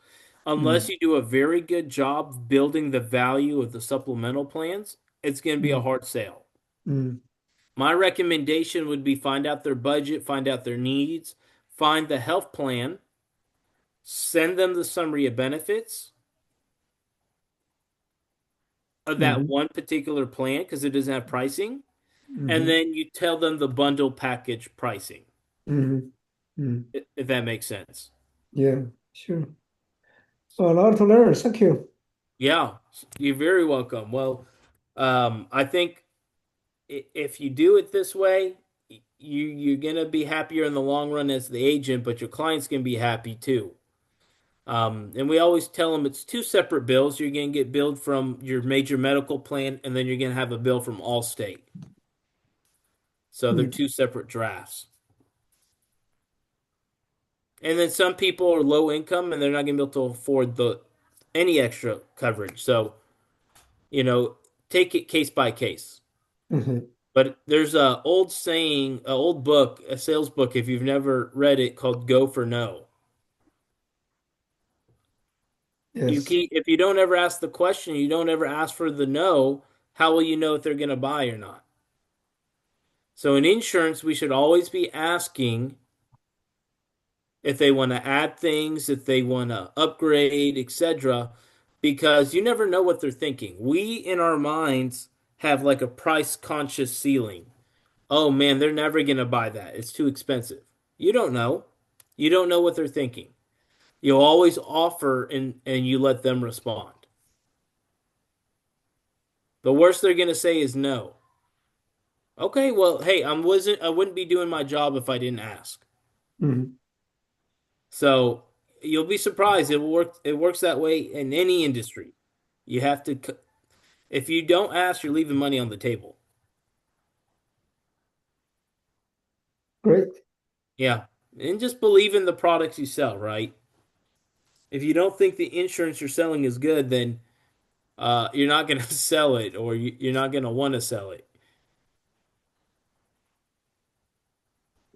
Unless mm, you do a very good job building the value of the supplemental plans, it's going to be a mm, hard sale. mm, My recommendation would be find out their budget, find out their needs, find the health plan, send them the summary of benefits of that mm, one particular plan because it doesn't have pricing, and mm, then you tell them the bundle package pricing, mm, mm. if that makes sense. Yeah, sure. So a lot to learn. Thank you. Yeah, you're very welcome. Well, I think if you do it this way, you're gonna be happier in the long run as the agent, but your client's gonna be happy too. And we always tell them it's two separate bills. You're gonna get billed from your major medical plan, and then you're gonna have a bill from Allstate. So they're Mm, two separate drafts. And then some people are low income and they're not gonna be able to afford the any extra coverage. So, you know, take it case by case. mhm. But there's a old saying, a old book, a sales book, if you've never read it, called Go for No. Yes. If you don't ever ask the question, you don't ever ask for the no, how will you know if they're going to buy or not? So in insurance, we should always be asking if they want to add things, if they want to upgrade, etc., because you never know what they're thinking. We in our minds have like a price conscious ceiling. Oh man, they're never going to buy that. It's too expensive. You don't know. You don't know what they're thinking. You'll always offer and you let them respond. The worst they're going to say is no. Okay, well, hey, I wouldn't be doing my job if I didn't ask. Mhm. So you'll be surprised. It works that way in any industry. You have to, if you don't ask, you're leaving money on the table. Great. Yeah. And just believe in the products you sell, right? If you don't think the insurance you're selling is good, then you're not going to sell it or you're not going to want to sell it.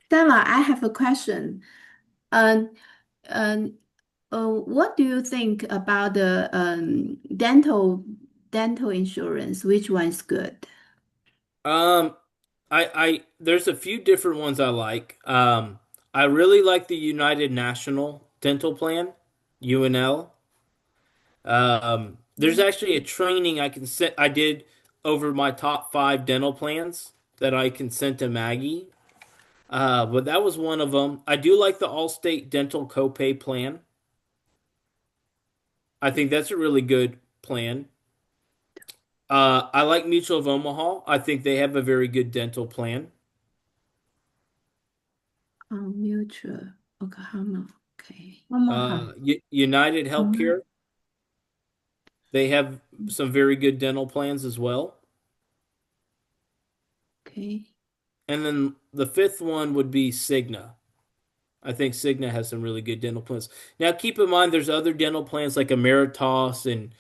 Stella, I have a question. Um, um, what do you think about the dental insurance? Which one is good? Um, there's a few different ones I like. I really like the United National Dental Plan, UNL. There's actually a training I did over my top five dental plans that I can send to Maggie. But that was one of them. I do like the Allstate Dental Copay Plan. I think that's a really good plan. I like Mutual of Omaha. I think they have a very good dental plan. Mutual, Oklahoma. Okay. Omaha. United Healthcare, they have some very good dental plans as well. Okay. And then the fifth one would be Cigna. I think Cigna has some really good dental plans. Now, keep in mind, there's other dental plans like Emeritus, and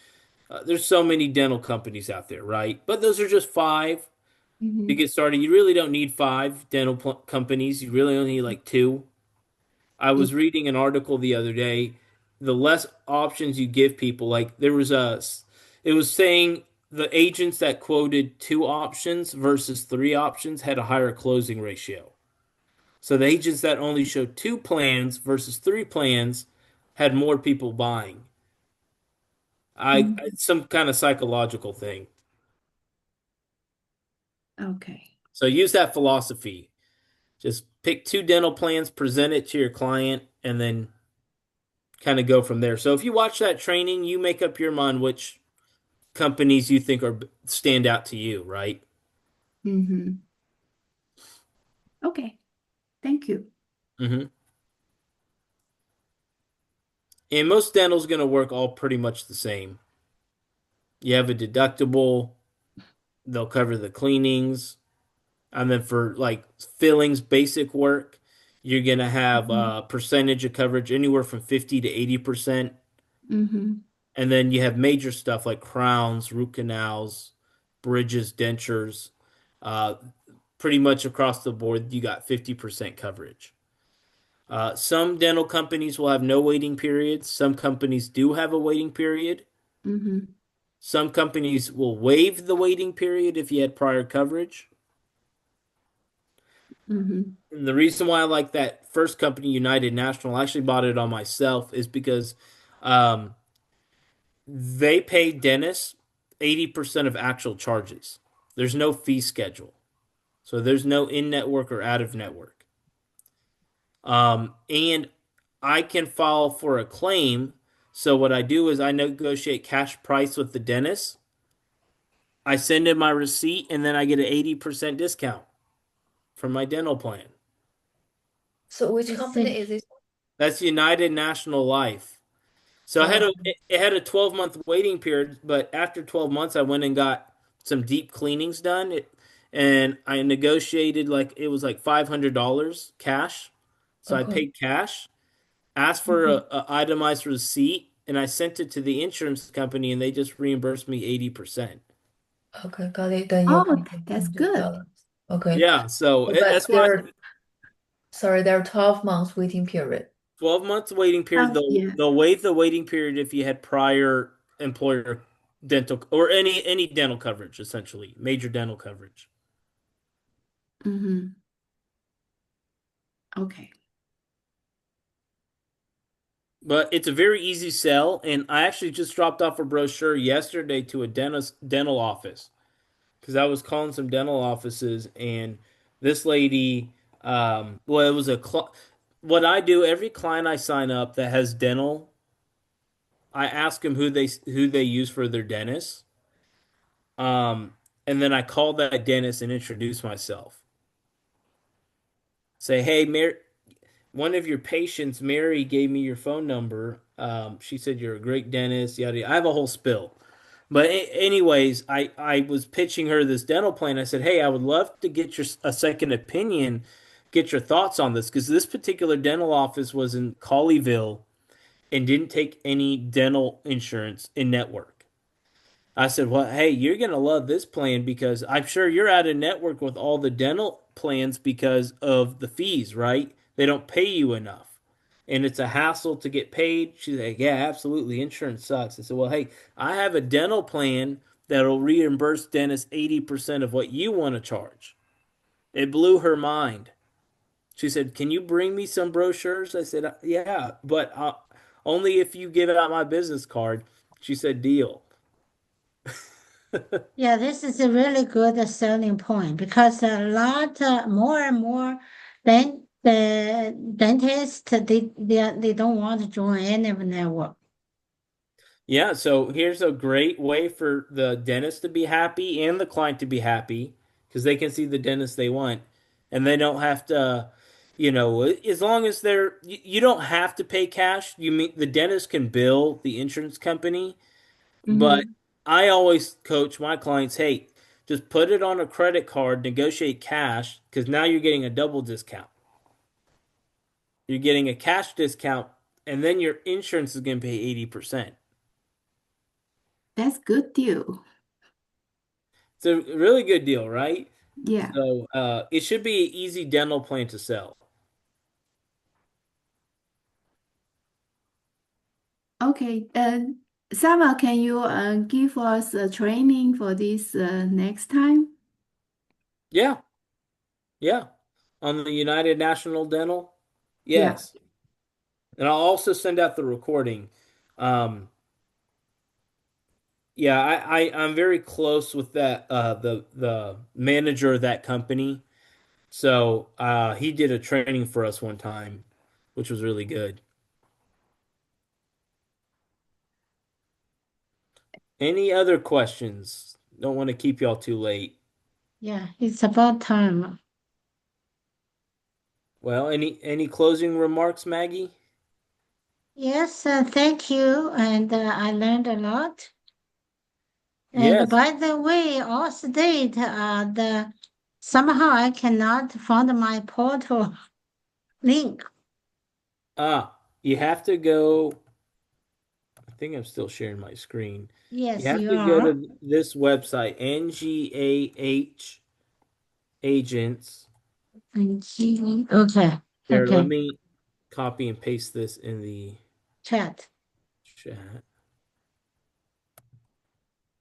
there's so many dental companies out there, right? But those are just five to Mm-hmm. get started. You really don't need five companies. You really only need like two. I was reading an article the other day. The less options you give people, like it was saying the agents that quoted two options versus three options had a higher closing ratio. So the agents that only showed two plans versus three plans had more people buying. Mm-hmm. It's some kind of psychological thing. Okay. So use that philosophy. Just pick two dental plans, present it to your client, and then kind of go from there. So if you watch that training, you make up your mind which companies you think are stand out to you, right? Mm-hmm. Okay. Thank you. Hmm. And most dental's going to work all pretty much the same. You have a deductible, they'll cover the cleanings, and then for like fillings, basic work, You're going to have Mhm. a percentage of coverage anywhere from 50 to 80%. Mhm. And then you have major stuff like crowns, root canals, bridges, dentures. Uh, Pretty much across the board, you got 50% coverage. Some dental companies will have no waiting periods. Some companies do have a waiting period. Mhm. Some companies will waive the waiting period if you had prior coverage. Mhm. And the reason why I like that first company, United National, I actually bought it on myself, is because um, they pay dentists 80% of actual charges. There's no fee schedule. So there's no in-network or out-of-network. And I can file for a claim. So what I do is I negotiate cash price with the dentist. I send in my receipt and then I get an 80% discount from my dental plan. So which I company see. is this? That's United National Life. So I had Oh, it had a 12-month waiting period, but after 12 months I went and got some deep cleanings done. And I negotiated like it was like $500 cash. So I okay. paid cash, asked for Mhm. a itemized receipt, and I sent it to the insurance company and they just reimbursed me 80%. Okay, got it. Then you Oh, can pay that's good. $100. Okay. Yeah, so But that's why there are 12 months waiting period. 12 months waiting period. Yeah. They'll waive the waiting period if you had prior employer dental or any dental coverage, essentially, major dental coverage. Mhm. Okay. But it's a very easy sell, and I actually just dropped off a brochure yesterday to a dental office because I was calling some dental offices, and this lady, well, it was what I do every client I sign up that has dental, I ask them who they use for their dentist, um, and then I call that dentist and introduce myself. Say, hey, Mary, one of your patients, Mary, gave me your phone number. She said you're a great dentist. Yada, yada. I have a whole spill. But anyways, I was pitching her this dental plan. I said, "Hey, I would love to get your a second opinion, get your thoughts on this because this particular dental office was in Colleyville and didn't take any dental insurance in network." I said, "Well, hey, you're going to love this plan because I'm sure you're out of network with all the dental plans because of the fees, right? They don't pay you enough. And it's a hassle to get paid." She's like, "Yeah, absolutely. Insurance sucks." I said, "Well, hey, I have a dental plan that'll reimburse dentists 80% of what you want to charge." It blew her mind. She said, "Can you bring me some brochures?" I said, "Yeah, but only if you give out my business card." She said, "Deal." Yeah, this is a really good selling point because a lot more and more the dentists they don't want to join any of the network. Yeah, so here's a great way for the dentist to be happy and the client to be happy because they can see the dentist they want and they don't have to, as long as you don't have to pay cash. You mean the dentist can bill the insurance company, but Mhm. I always coach my clients, hey, just put it on a credit card, negotiate cash because now you're getting a double discount. You're getting a cash discount and then your insurance is going to pay 80%. That's good deal. It's a really good deal, right? Yeah. So it should be an easy dental plan to sell. Okay. Savva, can you give us a training for this next time? Yeah, yeah. On the United National Dental, Yeah. yes. And I'll also send out the recording. Um, yeah, I'm very close with that the manager of that company. So he did a training for us one time, which was really good. Any other questions? Don't want to keep y'all too late. Yeah, it's about time. Well, any closing remarks, Maggie? Yes, thank you, and I learned a lot. And Yes. by the way, Allstate, the somehow I cannot find my portal. link. You have to go. I think I'm still sharing my screen. You Yes, have you to go are. to this website, NGAH agents. Okay, Here, let okay. me copy and paste this in the Chat. chat.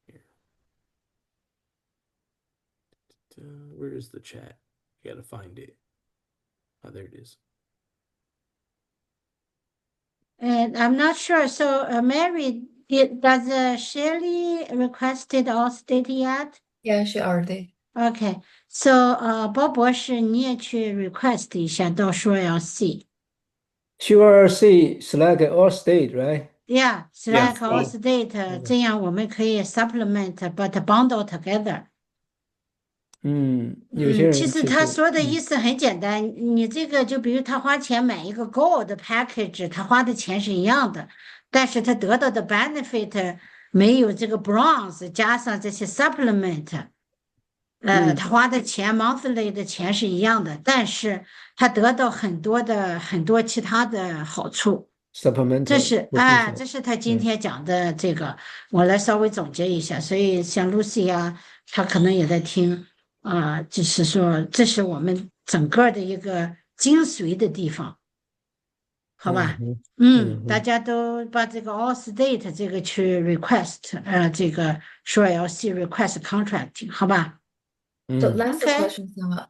Here. Where is the chat? You gotta find it. Oh, there it is. And I'm not sure. So, Mary, does Shirley requested Allstate yet? Yeah, she already. Okay. So, 包博士你也去 request 一下，到时候要 see。QRC select all state, right? Yeah, select Yes. Allstate，这样我们可以 supplement but bundle together。有些其人实他说的意思很简单，你这个就比如他花钱买一个 Gold package，他花的钱是一样的，但是他得到的 benefit 没有这个 Bronze 加上这些 supplement，他花的钱 monthly 的钱是一样的，但是他得到很多其他的好处。这 supplemental 是这是他今天讲的这个，我来稍微总结一下。所以像 Lucy 啊，她可能也在听就是说这是我们整个的一个精髓的地方，好吧？大家都把这个 Allstate 这个去 request，这个说 LC request contracting，好吧？ So last Okay. question, Savva.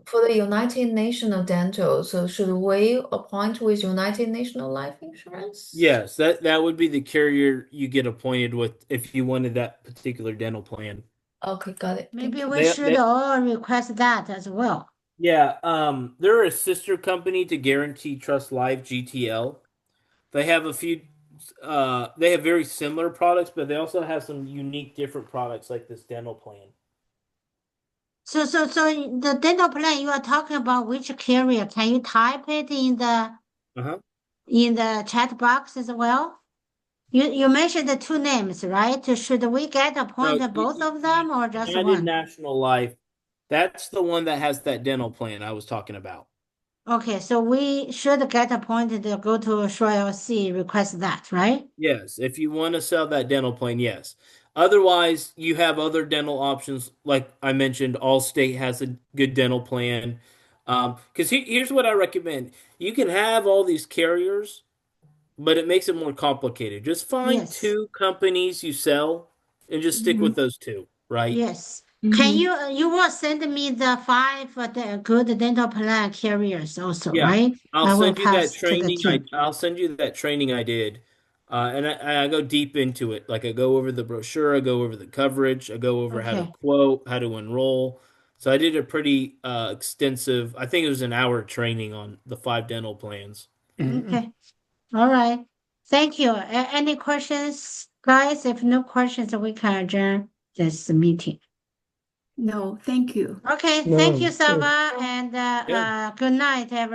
For the United National Dental, so should we appoint with United National Life Insurance? Yes, that would be the carrier you get appointed with if you wanted that particular dental plan. Okay, got it. Thank Maybe you. we should all request that as well. Yeah, they're a sister company to Guarantee Trust Life GTL. They have a few they have very similar products, but they also have some unique different products like this dental plan. So the dental plan you are talking about, which carrier? Can you type it in the Uh-huh. chat box as well? You mentioned the two names, right? Should we get No, appointed both of them or just United one? National Life. That's the one that has that dental plan I was talking about. Okay, so we should get appointed to go to Shore LC, request that, right? Yes, if you want to sell that dental plan, yes. Otherwise, you have other dental options. Like I mentioned, Allstate has a good dental plan. Because here's what I recommend. You can have all these carriers, but it makes it more complicated. Just find Yes. two companies you sell and just stick with those two, right? Yes. Can you will send me the 5 the good dental plan carriers also, Yeah, right? I'll I will send you that pass to the training. team. I'll send you that training I did, and I go deep into it. Like I go over the brochure, I go over the coverage, I go over how to Okay. quote, how to enroll. So I did a pretty extensive. I think it was an hour training on the 5 dental plans. Okay. All right. Thank you. Any questions, guys? If no questions, we can adjourn this meeting. No, thank you. Okay. No, Thank you, good. Sava, and Yeah. good night, everyone.